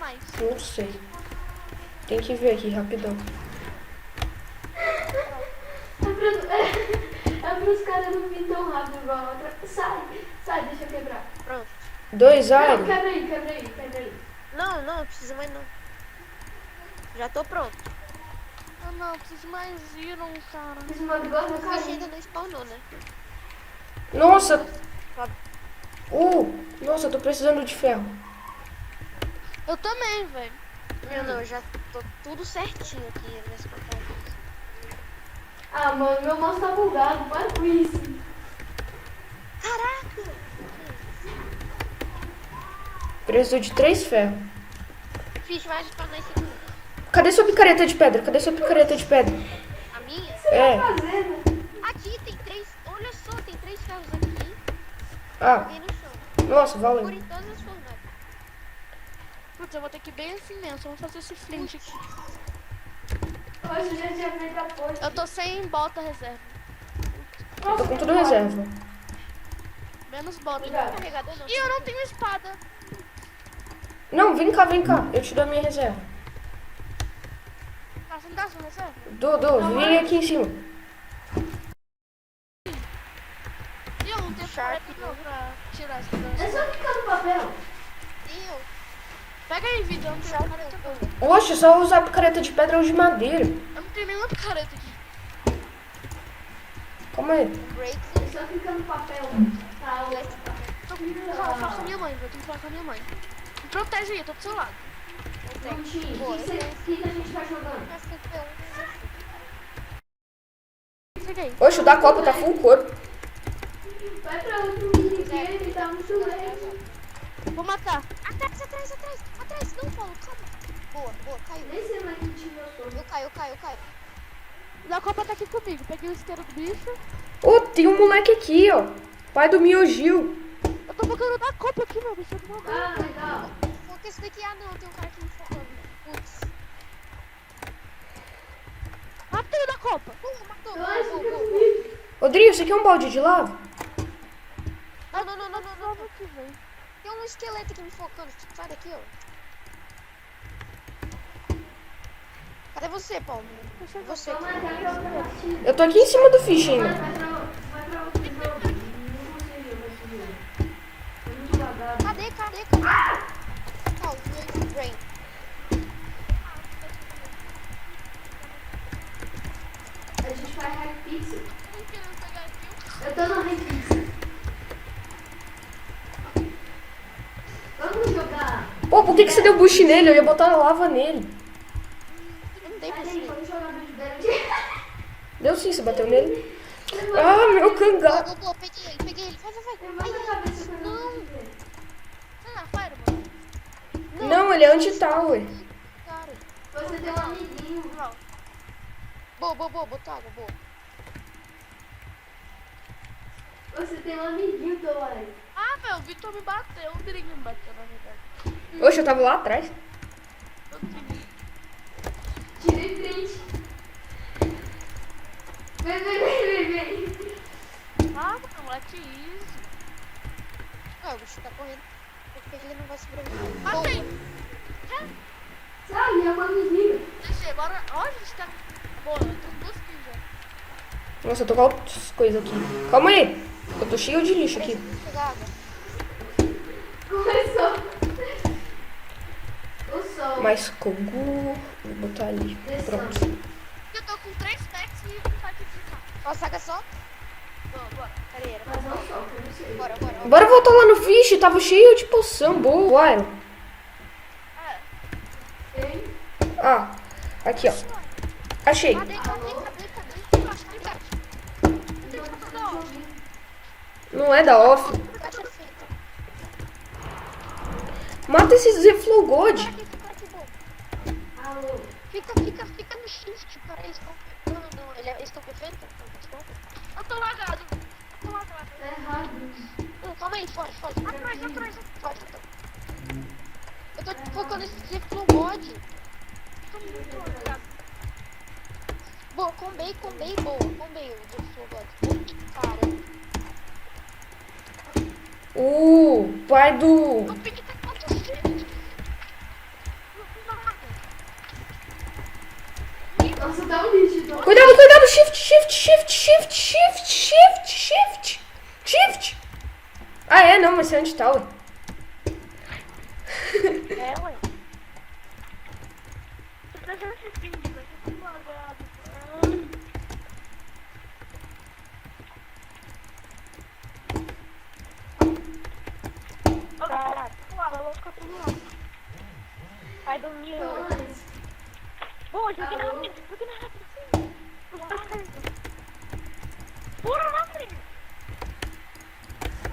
mais? Não sei. Tem que ver aqui, rapidão. É pros caras não virem tão rápido igual a outra. Sai, deixa eu quebrar. Pronto. 2 Não, iron. quebra aí. Não precisa mais não. Já tô pronto. Ah, não, preciso de mais iron, cara. Fiz uma bigorna, O cara. bicho ainda não spawnou, né? Nossa. Nossa, eu tô precisando de ferro. Eu também, velho. Não, eu já tô tudo certinho aqui nessa batalha. Ah, mano, meu mouse tá bugado. Para com isso. Caraca! Preciso de 3 ferros. Fiz vai spawnar esse aqui. Cadê sua picareta de pedra? Cadê sua picareta de pedra? A minha? É. Fazendo. Aqui tem 3. Olha só, tem 3 ferros aqui. Ah, Joguei no chão. nossa, Por valeu. em todas as fornalhas. Putz, eu vou ter que ir bem assim mesmo. Só vou fazer esse flint aqui. Hoje eu já tinha feito a ponte. Eu tô sem bota reserva. Tô com tudo reserva. Menos bota. Obrigado. Carregador não. E eu não tenho espada. Não, vem cá. Eu te dou a minha reserva. Ah, você não dá sua reserva? Dou, vem aqui em cima. E eu não tenho Sharp, careta não pra tirar essa É dança. só clicar no papel. E eu? Pega aí, vídeo. Eu não tenho careta não. Oxe, só usar picareta de pedra ou de madeira. Eu não tenho nenhuma careta aqui. Calma aí. Break. É só clicar no papel. Tá, Fala com a minha mãe, eu tenho que falar com a minha mãe. Me protege aí, eu tô do seu lado. Prontinho. O que a gente tá jogando? Mas tem que ter Cheguei. Oxe, o da Copa tá full couro. Vai pra outro minigame, tá muito leve. Vou matar. Atrás. Não, Paulo, calma. Boa, caiu. Nem sei mais que time eu sou. Eu caio. A Copa tá aqui comigo. Peguei o isqueiro do bicho. Ô, tem um moleque aqui, ó. Pai do Miogil. Eu tô focando na Copa aqui, meu bicho. Eu não vou Ah, legal. Foca esse daqui. Ah, não, tem um cara aqui me focando. Putz. Matei o da Copa. Matou. Dois, Boa. fica comigo. Rodrigo, você quer um balde de lava? Não. Vamos aqui, velho. Tem um esqueleto aqui me focando. Sai daqui, ó. Cadê você, Paulo? Você Vamos aqui. marcar pra outra partida. Eu tô aqui em cima do fish ainda. Vai pra outro jogo. Não conseguiu esse jogo. Foi muito lagado. Cadê? Paulo, meu brain. A gente faz hack pixel. Tô querendo pegar aqui. Eu tô no hack pixel. Vamos jogar. Pô, por que você deu boost nele? Eu ia botar lava nele. Eu não dei pra Peraí, você. vamos jogar no Judero. Deu sim, você bateu nele. Ah, meu cangaço. Boa, peguei ele. Vai. Levanta a cabeça pra não ver. Ah, para, mano. Não, ele é anti-tower. Cara. Você tem um amiguinho. Boa, botou água, boa. Você tem um amiguinho, Tolai. Ah, velho, o Vitor me bateu. O Birinho me bateu, na verdade. Oxe, eu tava lá atrás. Eu tenho. Tirei print. Vem. Ah, mano, let easy. Ah, o bicho tá correndo. Porque ele não vai sobreviver. Matei. Boa. Sabe, é uma amiguinha. Deixei, bora. Ó, a gente tá. Boa, eu tô 2 kills já. Nossa, eu tô com outras coisas aqui. Calma aí. Eu tô cheio de lixo aqui. Preciso pegar água. Começou. O sol. Mais cogu. Vou botar ali. Pronto. Eu tô com 3 packs e um pack de carro. Ó, saca só. Bora. Peraí, era. Mas não sol, que eu não sei. Bora. Bora voltar lá no fish. Tava cheio de poção. Boa, Iron. Tem. Ah, aqui, ó. Achei. Cadê? Não é da off. Caixa feita. Mata esses Zeflow God. Cara, que bom. Alô. Fica no shift para eles não. Não, eles estão perfeitos? Eu tô lagado. Tá errado. Não, calma aí, foge. Atrás. Foge. Eu tô focando nesse círculo mod. Tô muito lagado. Boa, combei, boa. Combei o círculo mod. Cara. Pai do... O pique tá acontecendo. Nossa, tá um nítido. Cuidado, cuidado. Shift, shift, shift, shift, shift, shift, shift, shift. Ah, é? Não, mas é onde tá, ué. É, ué. Tô trazendo esse vídeo, vai ser tudo lagado. Caraca, eu vou ficar tudo lá. Vai dormir. Boa, joguei na rede, joguei na rede. Bora lá, Fred.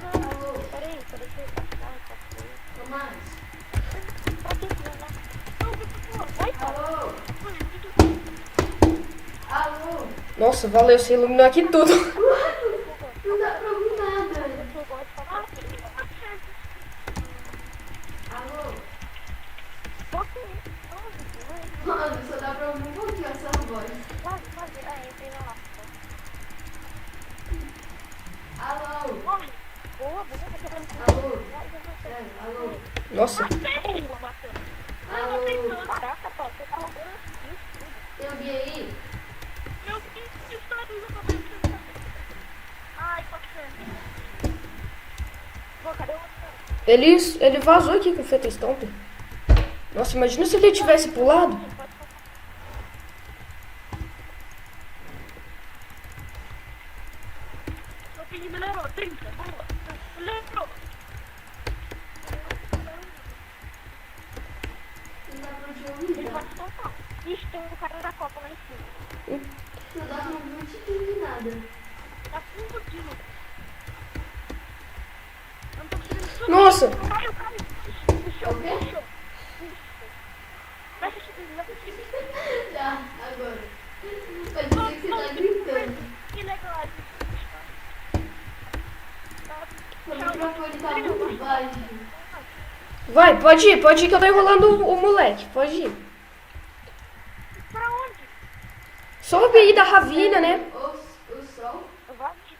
Não, peraí. Tomás. Pra que você vai lá? Não, vai, Alô? Alô? Nossa, valeu, você iluminou aqui tudo. Não dá pra ouvir nada. Alô? Mano, só dá pra ouvir um pouquinho a sua voz. Alô? Boa, Alô? É, alô? Nossa. Alô? Caraca, pô, você tá roubando isso. Tem alguém aí? Meu Deus, que história do cabelo. Ai, pode ser. Pô, cadê o outro? Ele vazou aqui com o Feta Stomp. Nossa, imagina se ele tivesse pulado. Meu filho me lembrou, 30, boa. Me lembrou. Não dá pra te ouvir, Ele tá? vai soltar. Ixi, tem um cara da Copa lá em cima. Não dá pra ouvir um tiquinho de nada. Tá explodindo. Eu não tô conseguindo subir. Nossa. Caiu. Puxou. O quê? Puxou. Vai assistir. Já, agora. Vai dizer que você tá gritando. Que legal. O microfone tá muito baixo. Vai, pode ir que eu tô enrolando o moleque. Pode ir. Pra onde? Sobe aí da ravina, né? O sol. Eu vou aqui.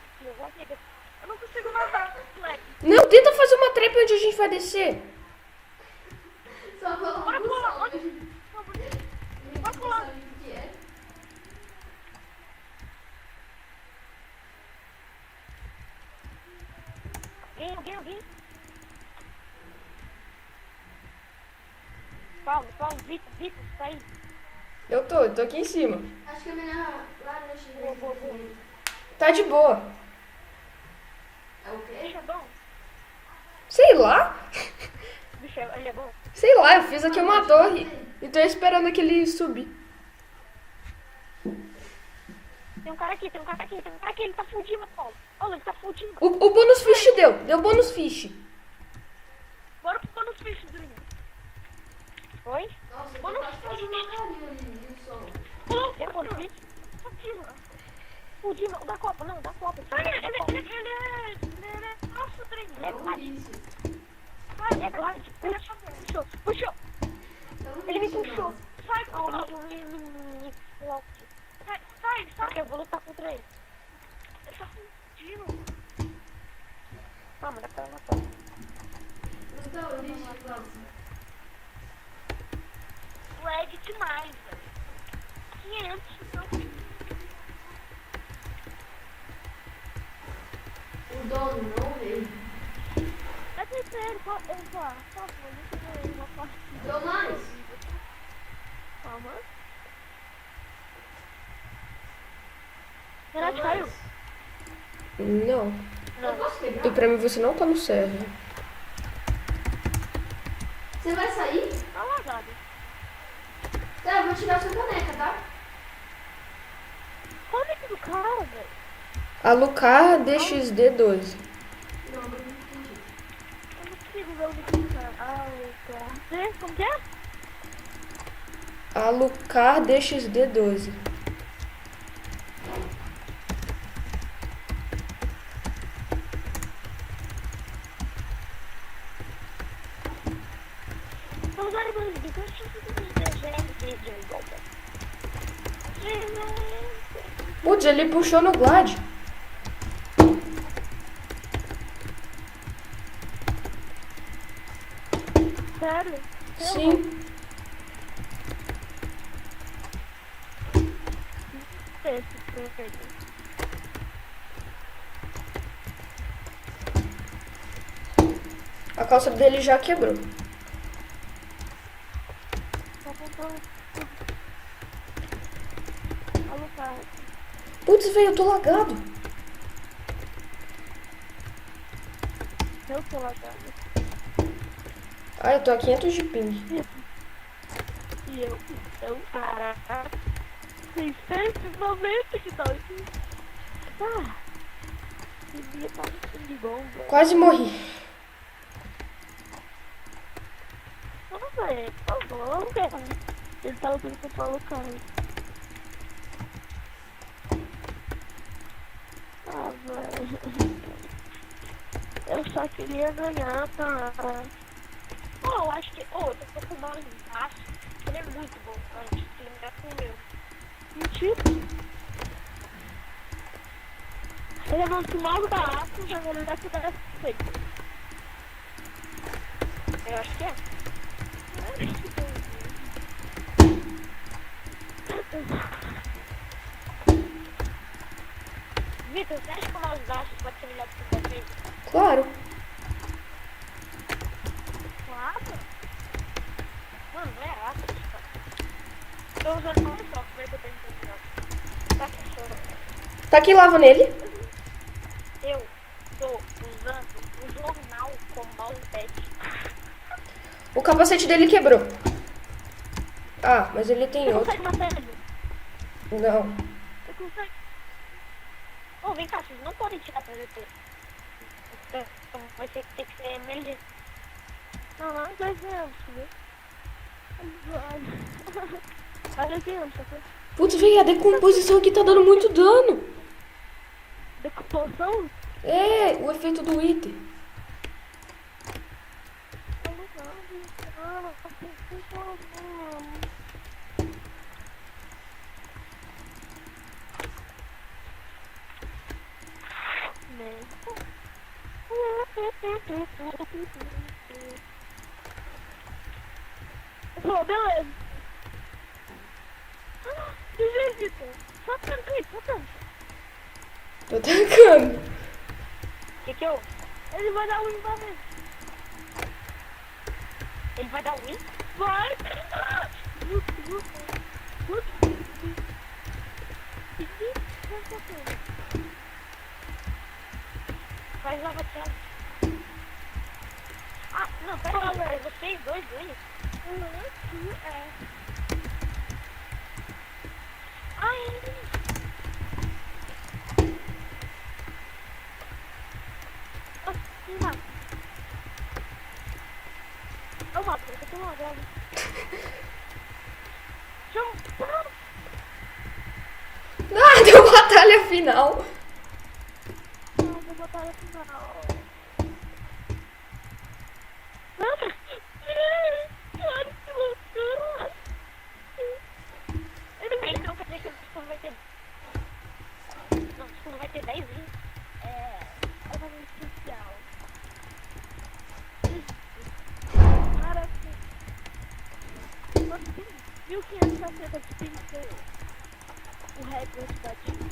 Eu não consigo nadar, moleque. Não, tenta fazer uma trap onde a gente vai descer. Só Bora falando do pular. sol. Onde? Ninguém pular. sabe o que é. Alguém. Paulo, Vitor, tá aí. Eu tô aqui em cima. Acho que é melhor lá no X. Tá de boa. É o quê? Bicho é bom. Sei lá. Bicho, ele é bom. Sei lá, eu fiz aqui uma torre. E tô esperando que ele subir. Tem um cara aqui, ele tá fudindo, Paulo. Olha, ele tá fudindo. O bônus fish deu bônus fish. Bora pro bônus fish, Bruno. Oi? Nossa, eu tô Bônus quase fazendo uma carinha ali no sol. É bônus fish? Fudindo, da Copa, não, da Copa. Ele é nosso treino. É um vício. Vai, é guarde. Puxou. É um Ele me vício, puxou. nossa. Sai, Paulo. Sai. Eu vou lutar contra ele. Ele tá fudindo. Vamos, dá pra matar. Então, o lixo, nossa. Lag demais, velho. 500, então. O dono, não o rei. Vai ter ele, por favor, deixa eu ver uma partida. Dou mais. Calma. Renato caiu? Não. Eu posso pegar? E pra mim você não tá no server. Você vai sair? Tá lagado. Tá, eu vou tirar sua caneca, tá? Qual é que do cara, velho? Alucar DXD12. Não, não entendi. Eu não consigo ver o do cara. Como que é? Alucar DXD12. Vamos dar uma dica. Putz, ele puxou no Glad. Sério? Sim. acontece pra ele. A calça dele já quebrou. Tá contando. Alô, cara. Putz, velho, eu tô lagado. Eu tô lagado. Ah, eu tô a 500 de ping. E eu, caraca. 690 que tal isso? Ah. Devia estar no ping bom, velho. Quase morri. Não, velho, por favor, cara. Ele tava pedindo pra falar, cara. Ah, velho. Eu só queria ganhar, cara. Eu acho que... eu tô com o mouse embaixo. Ele é muito bom, cara. Acho que ele é com o meu. Mentira. Ele é muito mal barato, mas ele deve dar feito. Eu acho que é. Vitor, você acha que o mouse baixo pode ser melhor que o seu? Claro. Claro. Mano, não é ácido, cara. Tô usando o mouse só, como é que eu tenho que usar? Tá que choro. Tá aqui, lava nele. Eu tô usando o jornal como mousepad. O capacete dele quebrou. Ah, mas ele tem Você outro. consegue matar ele? Não. Você consegue? Ô, vem cá, vocês não podem tirar pra VT. Então, vai ter que ser emergência. Não, não, 2 anos, viu? Olha aqui, sacou? Putz, velho, a decomposição aqui tá dando muito dano. Decomposição? É, o efeito do item. Pô, beleza. Desvendita. Só tranquilo, só tranquilo. Tô tancando. Que eu? Ele vai dar win pra mim. Ele vai dar win? Vai! Faz lava challenge. Ah, não, pera aí, vocês dois wins? É. Ai! Não. Eu mato, eu tô uma grave. Ah, deu batalha final. Não, vou botar no final. Cara, que loucura. Ele vem, não quer dizer que o vai ter... Não, vai ter 10 wins. É uma especial. Cara, 1560 de ping foi o recorde da time.